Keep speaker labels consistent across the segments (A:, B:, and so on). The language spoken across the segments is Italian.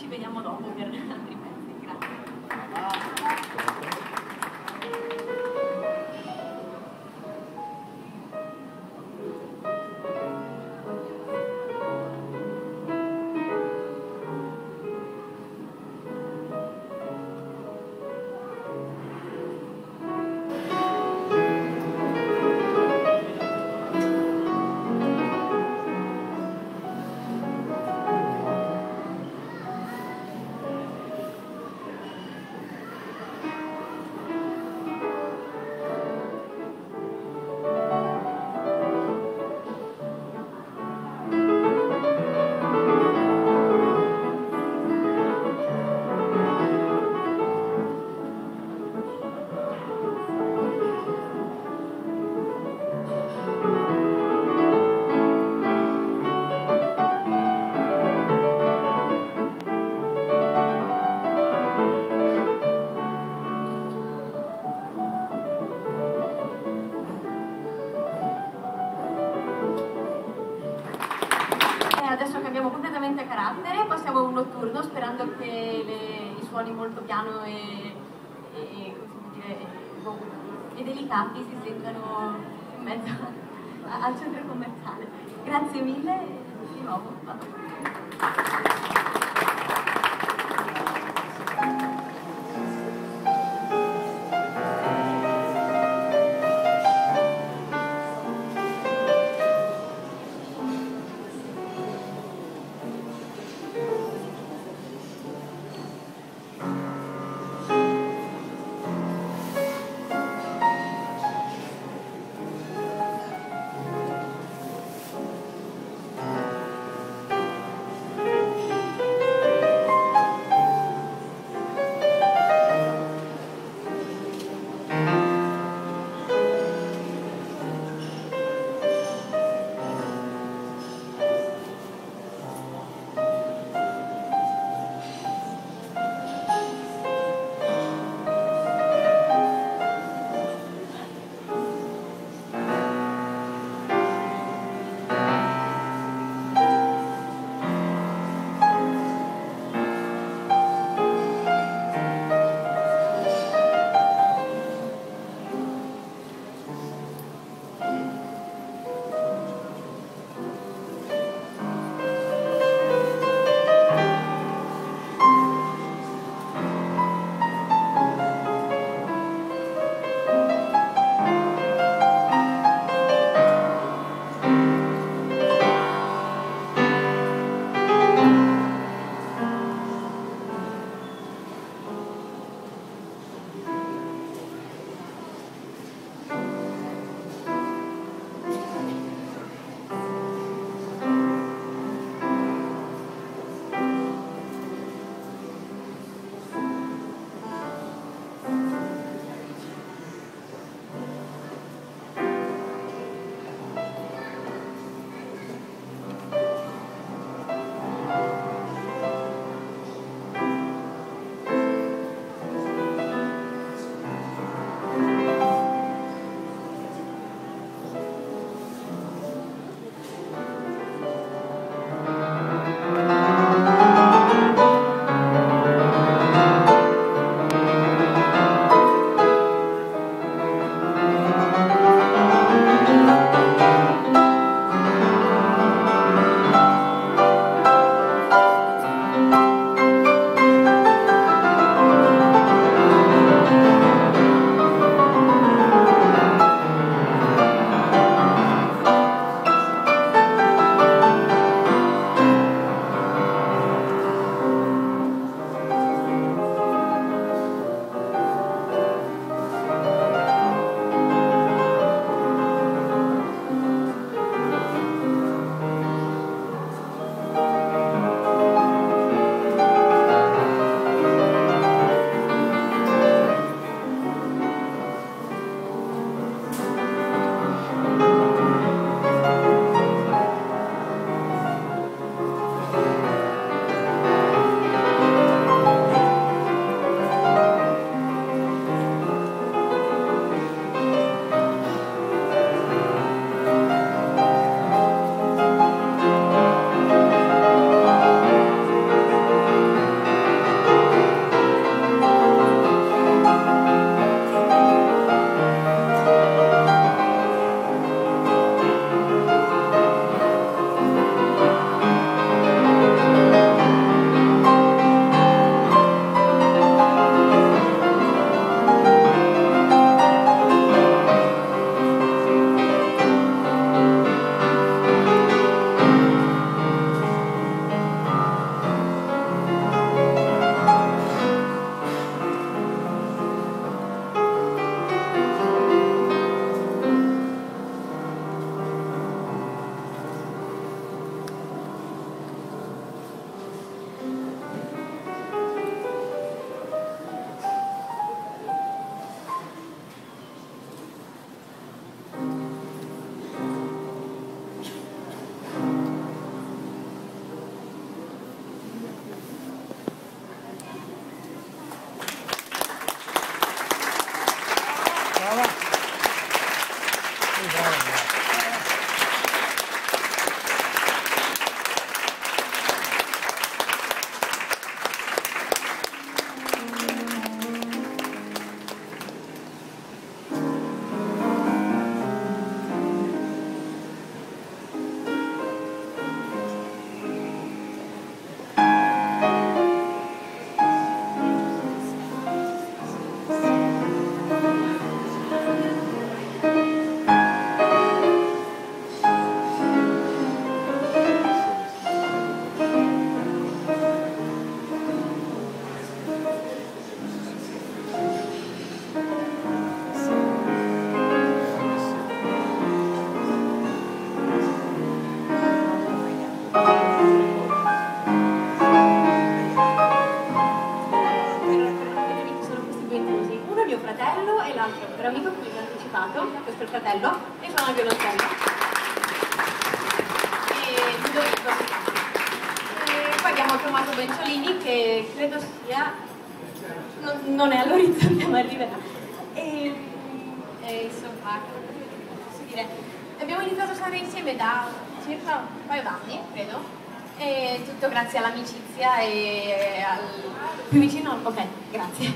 A: vediamo dopo per altri pezzi. Grazie. Adesso cambiamo completamente carattere, passiamo a un notturno sperando che i suoni molto piano e delicati si sentano in mezzo al centro commerciale. Grazie mille e di nuovo vado.
B: vero amico che mi ha anticipato, questo è il fratello, e suona il violoncello. E poi abbiamo chiamato Benciolini, che credo sia, non è all'orizzonte ma arriverà. E insomma, come posso dire, abbiamo iniziato a suonare insieme da circa un paio d'anni, credo. E tutto grazie all'amicizia e più vicino, ok, grazie,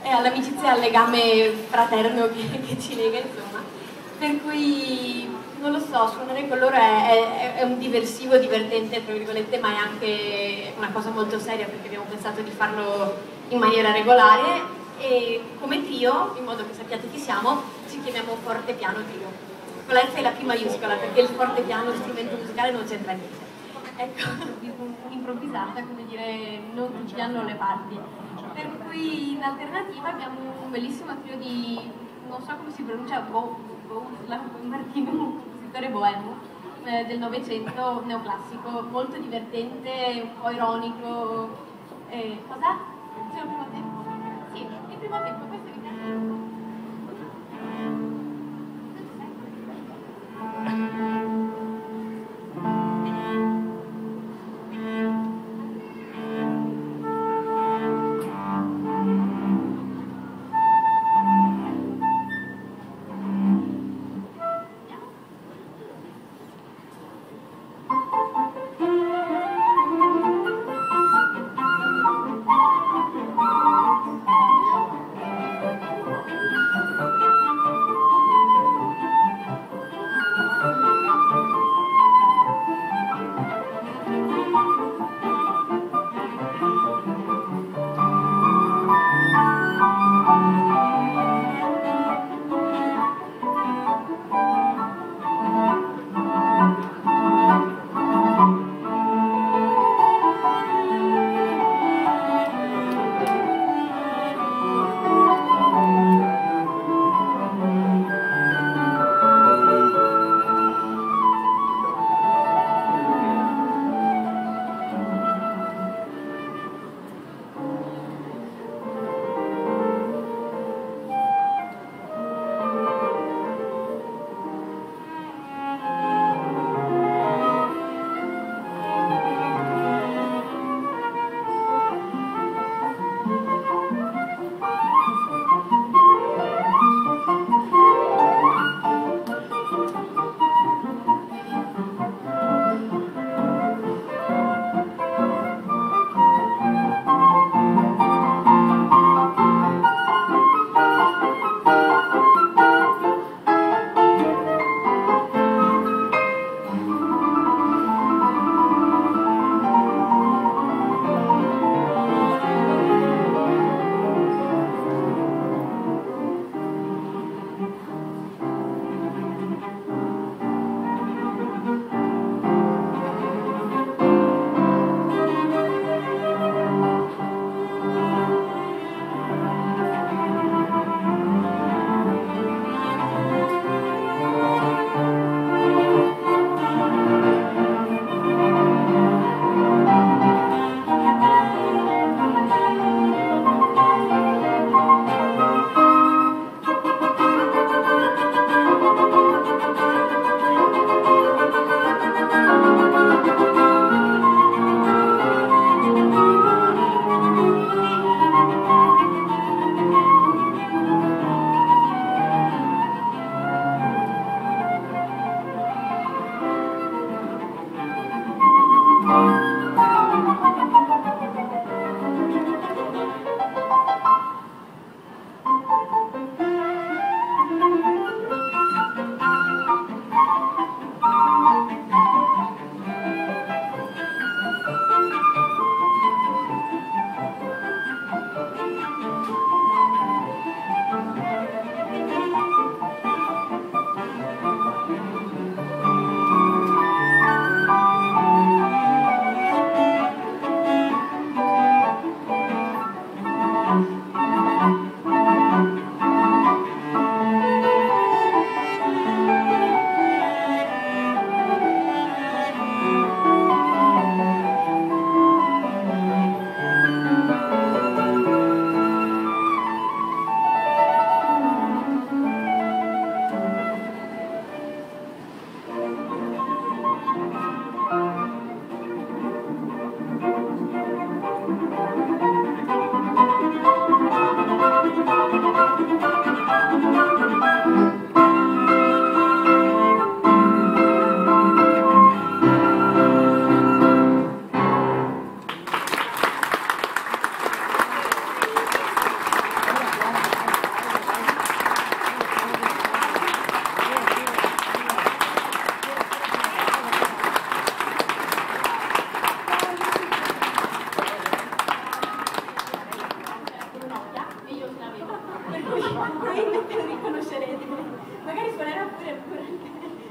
B: e all'amicizia e al legame fraterno che ci lega, insomma. Per cui, non lo so, suonare con loro è un diversivo divertente, tra virgolette, ma è anche una cosa molto seria perché abbiamo pensato di farlo in maniera regolare e come trio, in modo che sappiate chi siamo, ci chiamiamo Forte Piano Trio. Con la F è la P maiuscola perché il forte piano, lo strumento musicale, non c'entra niente. Ecco, un'improvvisata, come dire, non tutti hanno le parti. Per cui in alternativa abbiamo un bellissimo trio di, non so come si pronuncia, Bohuslav Martinu, un compositore boemo del Novecento neoclassico, molto divertente, un po' ironico. Cosa? C'è il primo tempo? Sì, il primo tempo, questo vi piace?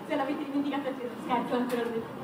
A: se l'avete dimenticato scherzo naturalmente.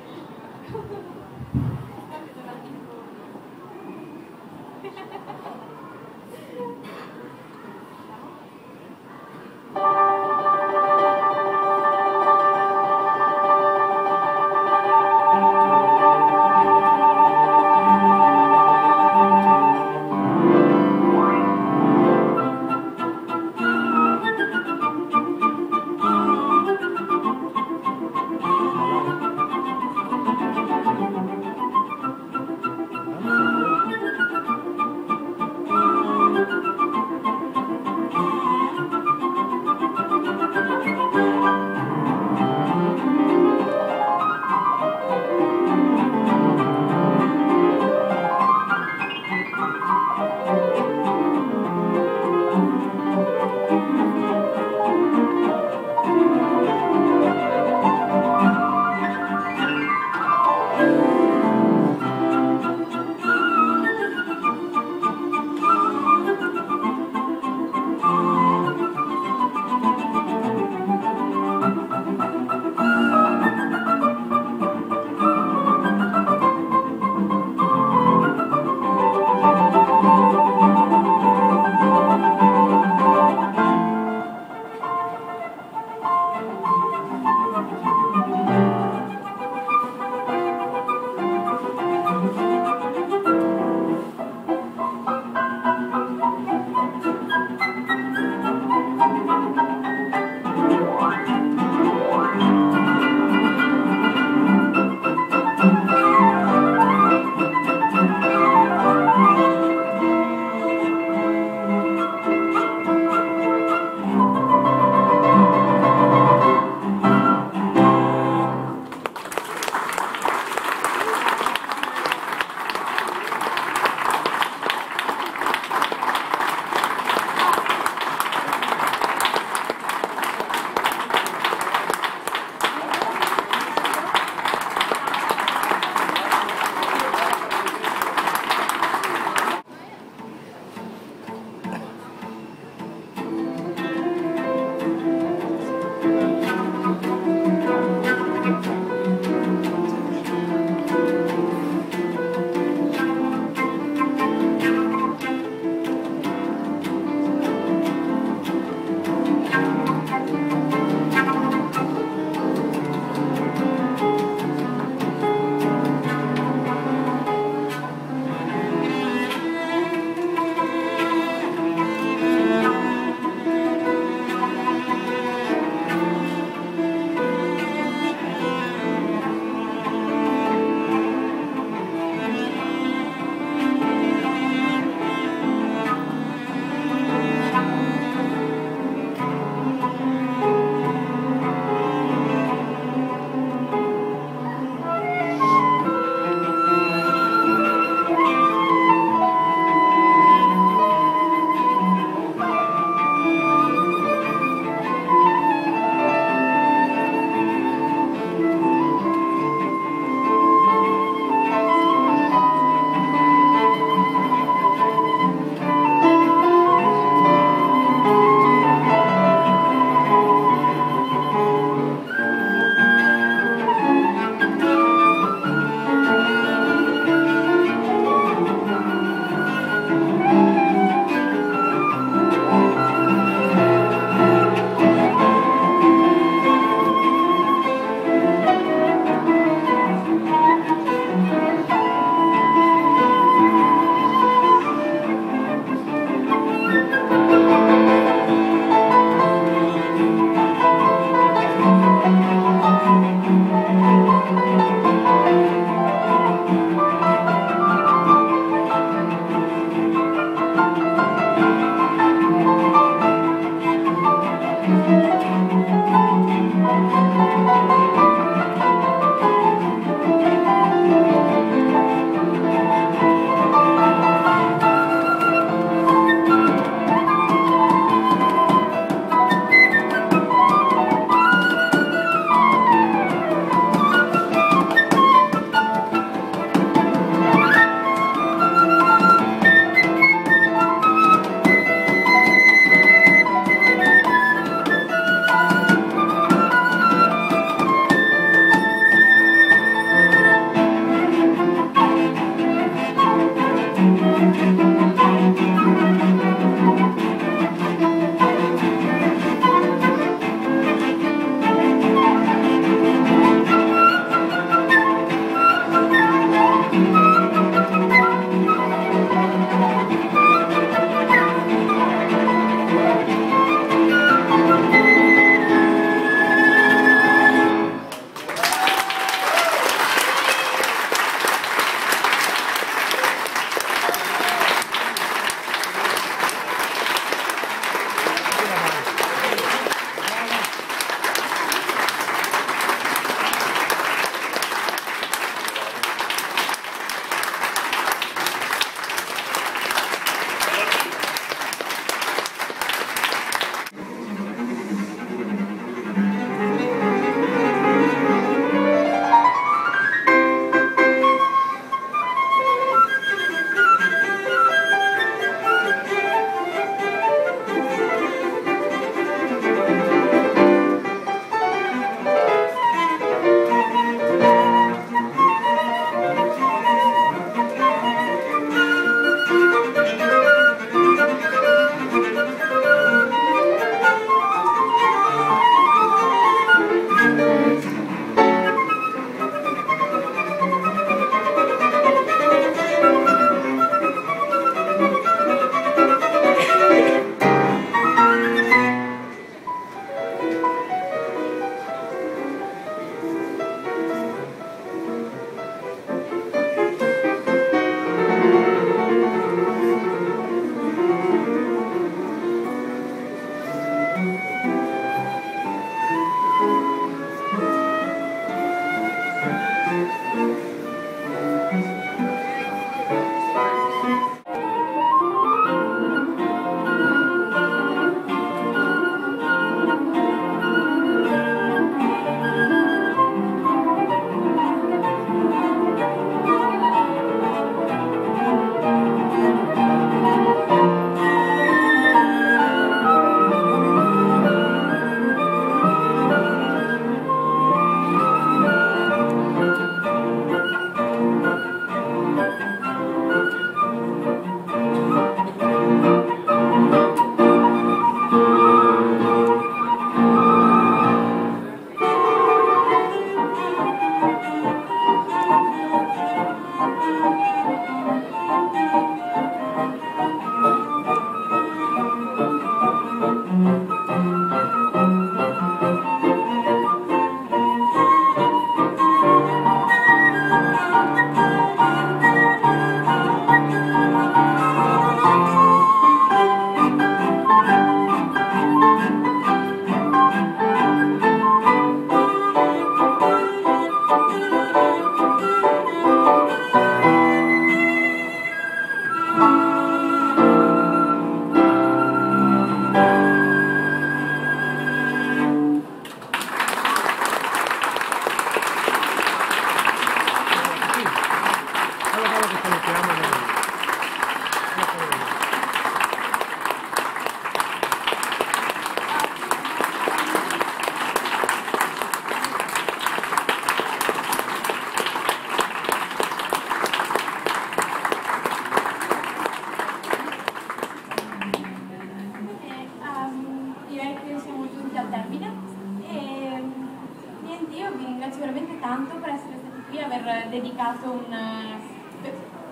B: dedicato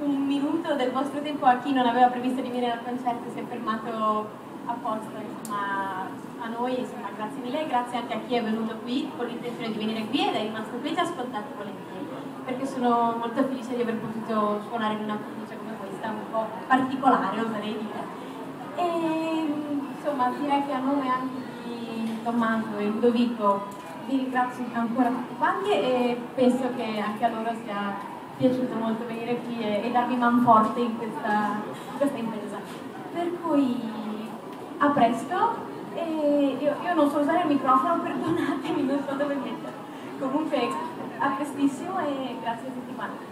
B: un minuto del vostro tempo a chi non aveva previsto di venire al concerto, si è fermato apposta, insomma, a noi, insomma, grazie mille e grazie anche a chi è venuto qui con l'intenzione di venire qui ed è rimasto qui e ci ha ascoltato volentieri, perché sono molto felice di aver potuto suonare in una cornice come questa, un po' particolare, oserei dire. E insomma, direi che a nome anche di Tommaso e Ludovico vi ringrazio ancora tutti quanti e penso che anche a loro sia piaciuto molto venire qui e darmi manforte in questa impresa. Per cui a presto e io non so usare il microfono, perdonatemi, non so dove metterlo. Comunque a prestissimo e grazie a tutti quanti.